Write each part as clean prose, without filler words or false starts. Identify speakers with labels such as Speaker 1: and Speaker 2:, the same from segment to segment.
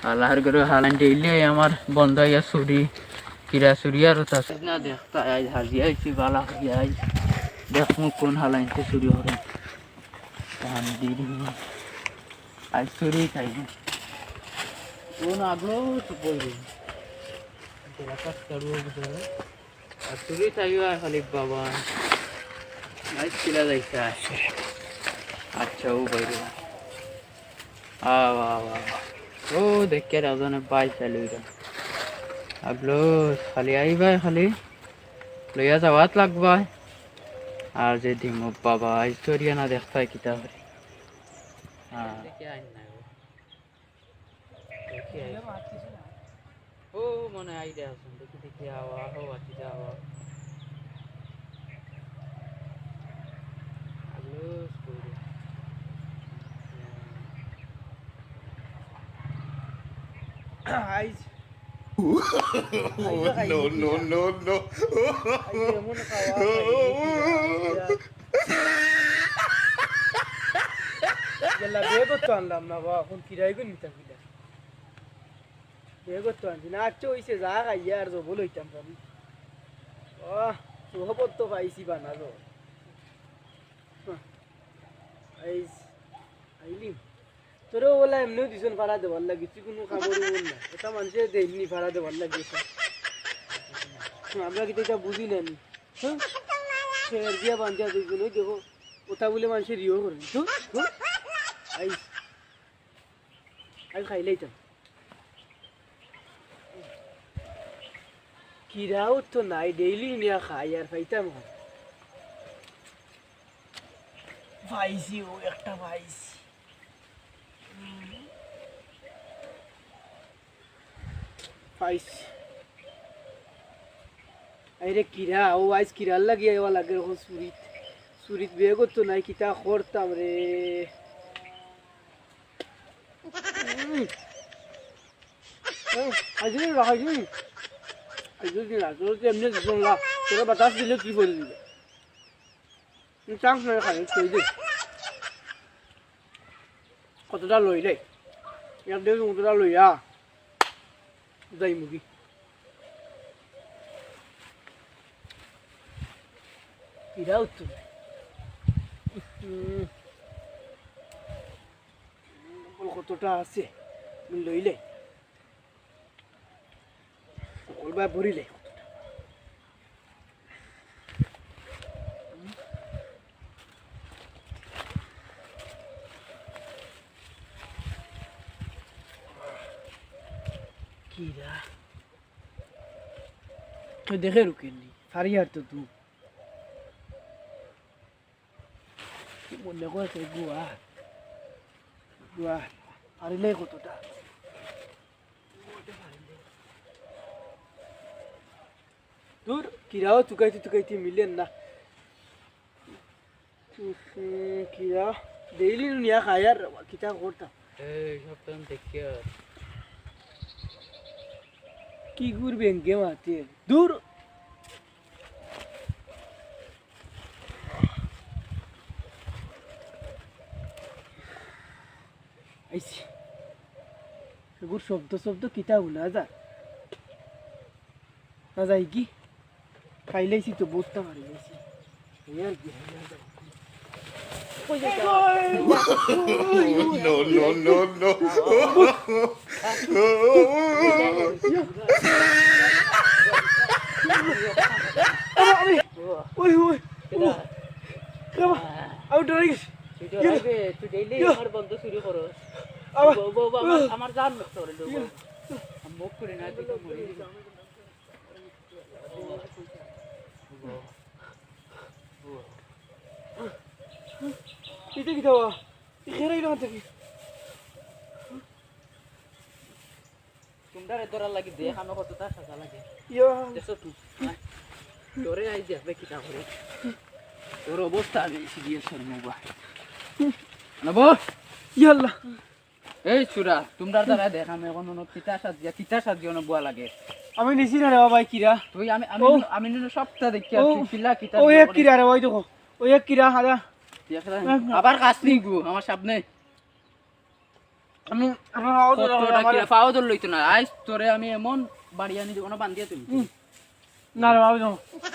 Speaker 1: আল্লাহর করে Haaland daily আমার বন্ধ হইয়া চুরি কিরা চুরি আর না দেখতা আজ হাজি আইছি বালা হইয়া আইস দেখমু কোন হালাইনতে চুরি হরে আজ চুরি খাই কোন আগলো তো বলবি আর চুরি খাইও খালি বাবা আজ কিলা যাইছে আসে আচ্ছা ও বাইরে ও দেখে রাজনে বাই চালু আগলো খালি আইবাই খালি লইয়া যাওয়াত লাগবা আর যে দিম বাবা আইসরিয়া না দেখতাই কিতা করে ও মনে আইডিয়া আছে দেখি দেখি আওয়া হো আছি যাওয়া আগলো
Speaker 2: আইজ
Speaker 3: no, no, no, no.
Speaker 2: এমন খাওয়া গেলা বিয়ে করতে আনলাম না বা এখন কিরাই গুণ নিতাম কিনা বিয়ে করতে আনছি না আচ্ছা হইছে যা খাইয়া আর জবল হইতাম ভাবি সোহবত তো পাইছি বানা তো আইলিম তোরে ওলা এমনিও দিছন ভাড়া দেওয়ার লাগিছি কোনো খাবারই বল না এটা মানুষের দেয়নি ভাড়া দেওয়ার লাগিয়েছে আমরা কিন্তু এটা বুঝি না নি হ্যাঁ শেয়ার দিয়া বান্ধিয়া দুইজন ওই দেখো ওটা বলে মানুষের ইয়েও করবি তো আইস আমি খাইলেইতাম কিরাও তো নাই ডেইলি নিয়ে খাই আর খাইতাম পাইছি ও একটা পাইছি পাইছি আরে কিরা ও আইস কিরার লাগিয়ে এবার লাগে এখন চুরিত চুরিত বিয়ে করতো নাই কিতা করতাম রে আজকে রাখাইছি আজকে না তোর এমনি শুনলা তোরা বাতাস দিলে তুই করে দিবে চান্স নয় খাই কই দে কতটা লই রে ইয়ার দেখ কতটা লইয়া যাই মুগি কিরাও তো কতটা আছে লইলে সকলবার ভরিলে কিরা তো দেখে রুকেননি ফারিয়ার তো তুই মনে করছে গুয়া গুয়া পারিলে কতটা দূর কিরাও তুকাইতে মিলেন না কিরা ডেইলি নিয়া খাই আর কিতা করতাম
Speaker 1: এই সপ্তাহ দেখি আর
Speaker 2: কি করবেন গে মাতে দূর আইছি এগুর শব্দ কিতা না যা না যাই কি খাইলেছি তো বুঝতে পারি গেছি আর কি
Speaker 3: No, no, no, no.
Speaker 2: ওই ওই আমি ডরে গেছি
Speaker 1: তুই ডেইলি আমার বন্ধ চুরি করো আমার জান মুক্ত করে দেবো মুখ করে না তুই তো মরে
Speaker 2: এটা কি দেওয়া খেরাই না থেকে
Speaker 1: তোমরা তোরা লাগি দেখানো কতটা সাজা লাগে
Speaker 2: ইয়া
Speaker 1: দেখো তুই তোরে আই দেখবে কিটা করে তোর অবস্থা আমি সিরিয়াস হয়ে মুবা না বল
Speaker 2: ইয়াল্লা
Speaker 1: এই চুরা তোমরা দ্বারা দেখাম এখন কিতা সাজিয়া বুয়া লাগে
Speaker 2: আমি নিছি না রে ভাই কিরা
Speaker 1: তুই আমি সপ্তাহ দেখি কিলা কিতা
Speaker 2: ও এক কিরা রে ওই দেখো ওই এক কিরা হাদা
Speaker 1: আবার কাজ নেই গো আমার সামনে
Speaker 2: আমি আমার আওয়াজ
Speaker 1: কতটা কিরা পাও ধর লইতো না আইস তোরে আমি এমন বাড়ি আনি দিব না বান্ধিয়া তুমি
Speaker 2: না রে বাবু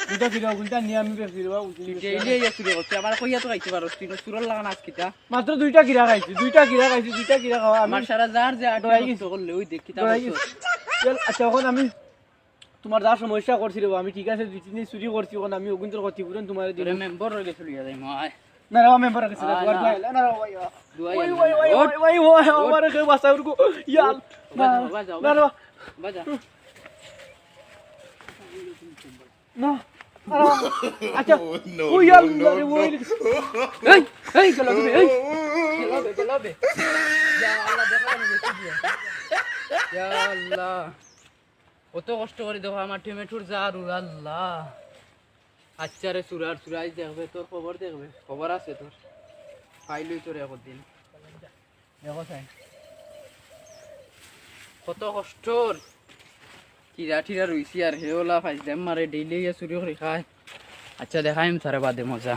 Speaker 2: দুটা কিলো গুলটা নিয়ে আমি বেশি রে বাবু
Speaker 1: ডেইলি এই চুরি করতে আবার কইয়া তো খাইতে পারো তুই সুরল লাগা নাচ কিটা
Speaker 2: মাত্র দুইটা কিরা খাইছি দুইটা কিরা খাওয়া আমি
Speaker 1: আমার সারা যার যে
Speaker 2: ডরাই
Speaker 1: আটি
Speaker 2: গেছি।
Speaker 1: করলে ওই দেখি তা
Speaker 2: ডরাই গেছি। চল, আচ্ছা এখন আমি তোমার যা সমস্যা করছি রে বাবু, আমি ঠিক আছে 2-3 দিন চুরি করছি এখন আমি ওগুন্তর ক্ষতিপূরণ তোমার
Speaker 1: তোরে
Speaker 2: দিলাম
Speaker 1: মেম্বার হয়ে গেছিল ইয়া যাই মই
Speaker 2: না রে মেম্বার কাছে
Speaker 1: আয়
Speaker 2: দুয়ার
Speaker 1: না।
Speaker 2: ভাই না রে ভাই
Speaker 1: দুয়াই
Speaker 2: ওই
Speaker 1: আনলাম।
Speaker 2: ওই ওই
Speaker 1: ওঠ,
Speaker 2: ওই ওই আমার কে বাসা উরকো ইয়াল
Speaker 1: বাজা,
Speaker 2: না রে
Speaker 1: বাজা
Speaker 2: না আচ্ছা
Speaker 3: no,
Speaker 2: ওই ইয়াল
Speaker 3: no,
Speaker 2: রে
Speaker 3: no,
Speaker 2: ওই
Speaker 1: এই এই গেল বে এই গেল বে ইয়া আল্লাহ দেখা আমি দেখি দিয়া ইয়া আল্লাহ কত কষ্ট করে দেখো আমার টমেটোর জারু আল্লাহ আচ্ছা রে সুরাই দেখবে তোর খবর দেখবে খবর আছে তোর পাইলই তোর একদিন দেখো তাই কত কষ্টর কিরা ঠিরা রইছি আর হেওলা ফাইজলাম মারে ডেইলি চুরি করে খায় আচ্ছা দেখাইম তারে বাদে মজা